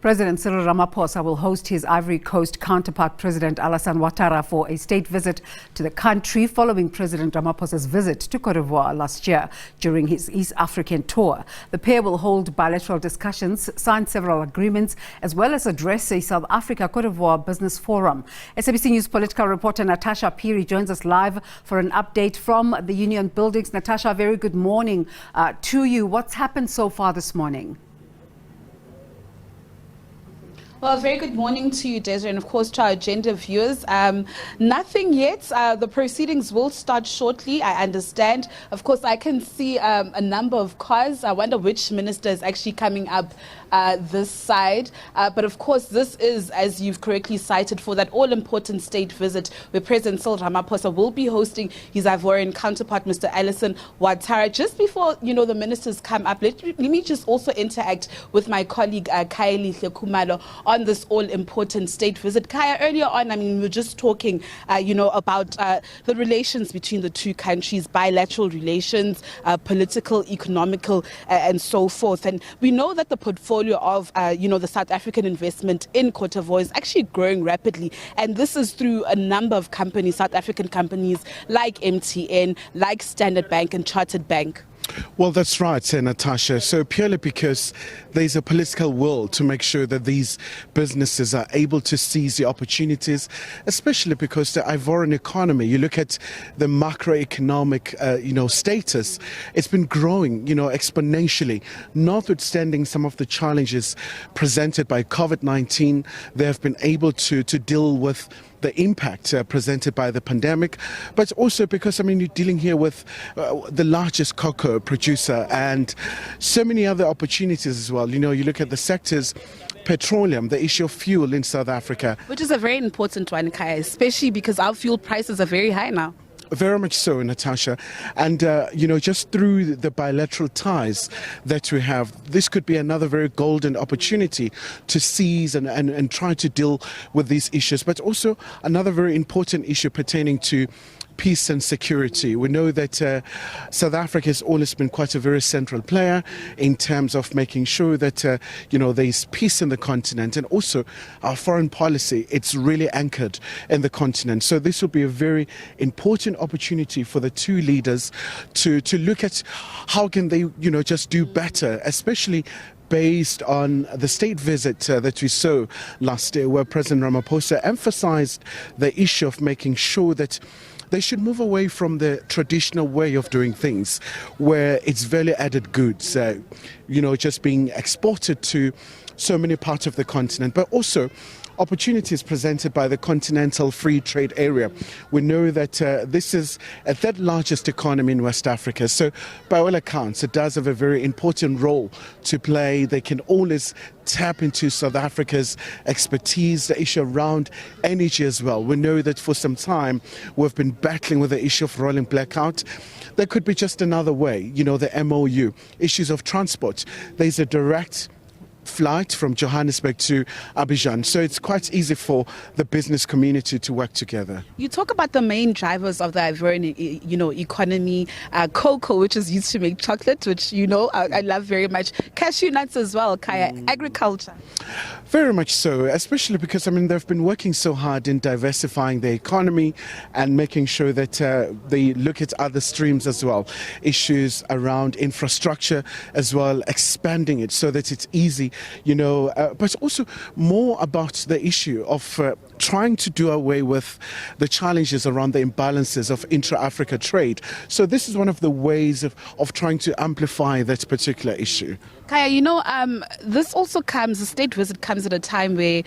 President Cyril Ramaphosa will host his Ivory Coast counterpart, President Alassane Ouattara, for a state visit to the country following President Ramaphosa's visit to Côte d'Ivoire last year during his East African tour. The pair will hold bilateral discussions, sign several agreements, as well as address a South Africa-Côte d'Ivoire business forum. SABC News political reporter Natasha Phiri joins us live for an update from the Union buildings. Natasha, very good morning to you. What's happened so far this morning? Well, very good morning to you, Desiree, and of course to our agenda viewers. Nothing yet. The proceedings will start shortly, I understand. Of course, I can see a number of cars. I wonder which minister is actually coming up this side. But of course, this is, as you've correctly cited, for that all-important state visit where President Cyril Ramaphosa will be hosting his Ivorian counterpart, Mr. Alassane Ouattara. Just before, the ministers come up, let me just also interact with my colleague, Kaeli Kumalo, on this all-important state visit. Kaya, earlier on, we were just talking, about the relations between the two countries, bilateral relations, political, economical, and so forth. And we know that the portfolio of, the South African investment in Côte d'Ivoire is actually growing rapidly. And this is through a number of companies, South African companies like MTN, like Standard Bank and Chartered Bank. Well, that's right, Natasha. So purely because there's a political will to make sure that these businesses are able to seize the opportunities, especially because the Ivorian economy, you look at the macroeconomic, status, it's been growing, exponentially, notwithstanding some of the challenges presented by COVID-19. They have been able to deal with the impact presented by the pandemic, but also because, you're dealing here with the largest cocoa producer and so many other opportunities as well. You look at the sectors, petroleum, the issue of fuel in South Africa. Which is a very important one, Kaya, especially because our fuel prices are very high now. Very much so, Natasha. And, just through the bilateral ties that we have, this could be another very golden opportunity to seize and try to deal with these issues. But also another very important issue pertaining to peace and security. We know that South Africa has always been quite a very central player in terms of making sure that, there's peace in the continent, and also our foreign policy, it's really anchored in the continent. So this will be a very important opportunity for the two leaders to look at how can they, just do better, especially based on the state visit that we saw last year, where President Ramaphosa emphasized the issue of making sure that they should move away from the traditional way of doing things, where it's value-added goods, just being exported to so many parts of the continent, but also opportunities presented by the continental free trade area. We know that this is a third largest economy in West Africa. So by all accounts, it does have a very important role to play. They can always tap into South Africa's expertise, the issue around energy as well. We know that for some time we've been battling with the issue of rolling blackout. There could be just another way, the MOU, issues of transport. There's a direct flight from Johannesburg to Abidjan, so it's quite easy for the business community to work together. You talk about the main drivers of the Ivorian, economy, cocoa, which is used to make chocolate, which I love very much. Cashew nuts as well, Kaya. Agriculture. Very much so, especially because they've been working so hard in diversifying the economy and making sure that they look at other streams as well, issues around infrastructure as well, expanding it so that it's easy. But also more about the issue of trying to do away with the challenges around the imbalances of intra-Africa trade. So this is one of the ways of trying to amplify that particular issue. Kaya, the state visit comes at a time where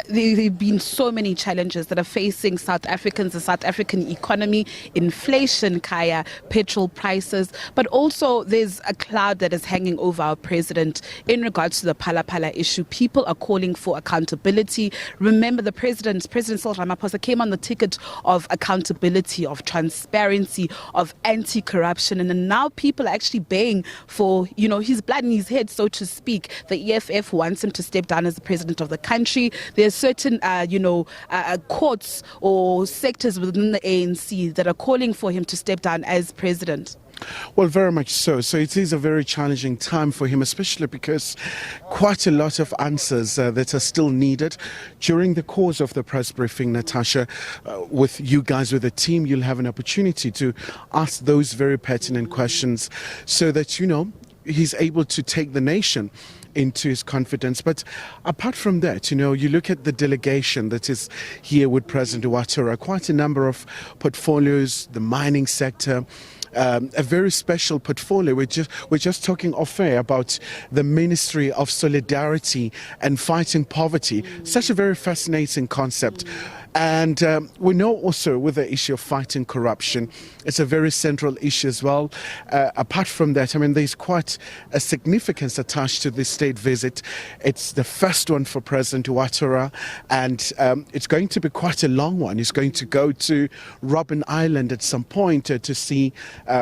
there have been so many challenges that are facing South Africans, the South African economy, inflation, Kaya, petrol prices, but also there's a cloud that is hanging over our president in regards to the Phala issue. People are calling for accountability. Remember, President Cyril Ramaphosa came on the ticket of accountability, of transparency, of anti-corruption, and now people are actually baying for, his blood in his head, so to speak. The EFF wants him to step down as the president of the country. There are certain, courts or sectors within the ANC that are calling for him to step down as president. Well, very much so. So it is a very challenging time for him, especially because quite a lot of answers that are still needed. During the course of the press briefing, Natasha, with you guys, with the team, you'll have an opportunity to ask those very pertinent questions so that, he's able to take the nation into his confidence. But apart from that, you look at the delegation that is here with President Ouattara, quite a number of portfolios, the mining sector, a very special portfolio. We're just talking off air about the Ministry of Solidarity and Fighting Poverty. Such a very fascinating concept. And we know also with the issue of fighting corruption, it's a very central issue as well. Apart from that, there's quite a significance attached to this state visit. It's the first one for President Ouattara, and it's going to be quite a long one. He's going to go to Robben Island at some point to see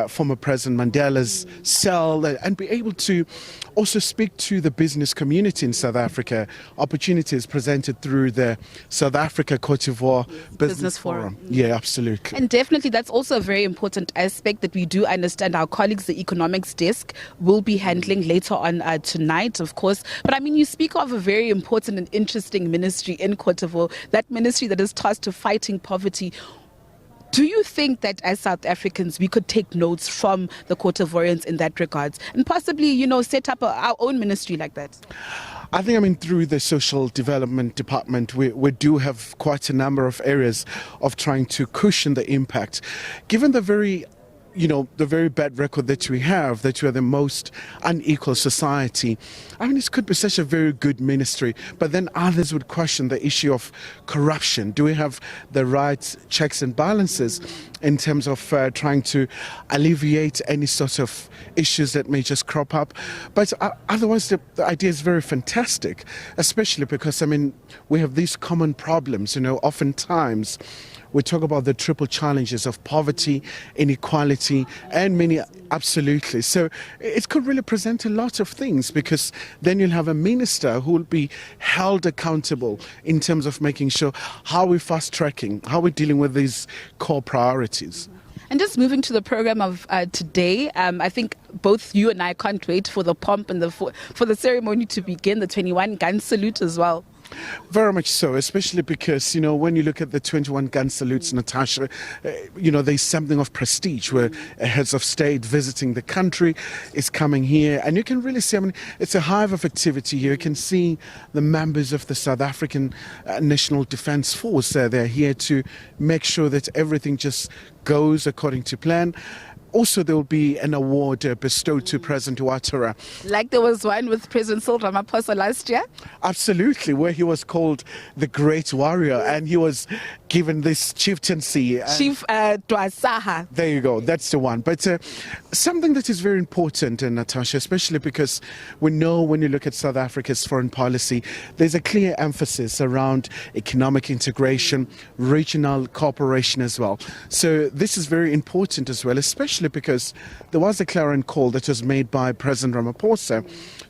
former President Mandela's cell and be able to also speak to the business community in South Africa. Opportunities presented through the South Africa Côte d'Ivoire Business Forum. Yeah, absolutely. And definitely that's also a very important aspect that we do understand our colleagues, the economics desk, will be handling later on tonight, of course. But you speak of a very important and interesting ministry in Côte d'Ivoire, that ministry that is tasked to fighting poverty. Do you think that as South Africans we could take notes from the Côte d'Ivoirians in that regards and possibly, set up our own ministry like that? I think, through the social development department, we do have quite a number of areas of trying to cushion the impact. Given the very bad record that we have, that we are the most unequal society. This could be such a very good ministry, but then others would question the issue of corruption. Do we have the right checks and balances in terms of trying to alleviate any sort of issues that may just crop up? But otherwise, the idea is very fantastic, especially because, we have these common problems. Oftentimes, we talk about the triple challenges of poverty, inequality, and many, absolutely. So it could really present a lot of things, because then you'll have a minister who will be held accountable in terms of making sure how we're fast-tracking, how we're dealing with these core priorities. And just moving to the program of today, I think both you and I can't wait for the pomp and for the ceremony to begin, the 21 gun salute as well. Very much so, especially because, when you look at the 21 gun salutes, Natasha, there's something of prestige where heads of state visiting the country is coming here. And you can really see, it's a hive of activity here. You can see the members of the South African National Defence Force. They're here to make sure that everything just goes according to plan. Also, there will be an award bestowed to President Ouattara. Like there was one with President Cyril Ramaphosa last year? Absolutely, where he was called the Great Warrior, and he was given this chieftaincy. Chief Dwasaha. There you go, that's the one. But something that is very important, Natasha, especially because we know when you look at South Africa's foreign policy, there's a clear emphasis around economic integration, regional cooperation as well. So this is very important as well, especially because there was a clarion call that was made by President Ramaphosa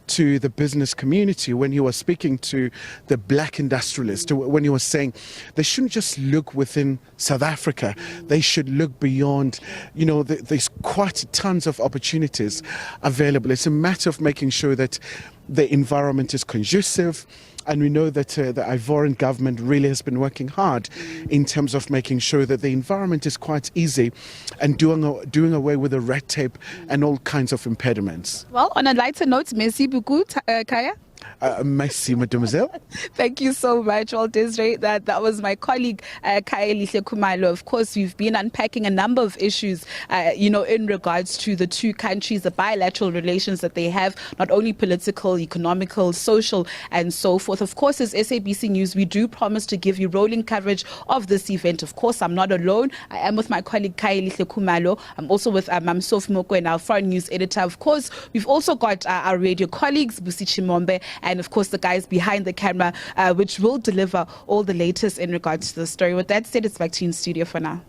to the business community when he was speaking to the black industrialists, when he was saying they shouldn't just look within South Africa, they should look beyond. There's quite tons of opportunities available. It's a matter of making sure that the environment is conducive. And we know that the Ivorian government really has been working hard in terms of making sure that the environment is quite easy and doing away with the red tape and all kinds of impediments. Well, on a lighter note, merci beaucoup, Kaya. Merci, mademoiselle. Thank you so much. Well, Desiree, that was my colleague, Kaya Khumalo. Of course, we've been unpacking a number of issues, in regards to the two countries, the bilateral relations that they have, not only political, economical, social, and so forth. Of course, as SABC News, we do promise to give you rolling coverage of this event. Of course, I'm not alone. I am with my colleague, Kaya Khumalo. I'm also with Mamsof Moko and our foreign news editor. Of course, we've also got our radio colleagues, Busi Chimombe, and of course the guys behind the camera, which will deliver all the latest in regards to the story. With that said, it's back to you in studio for now.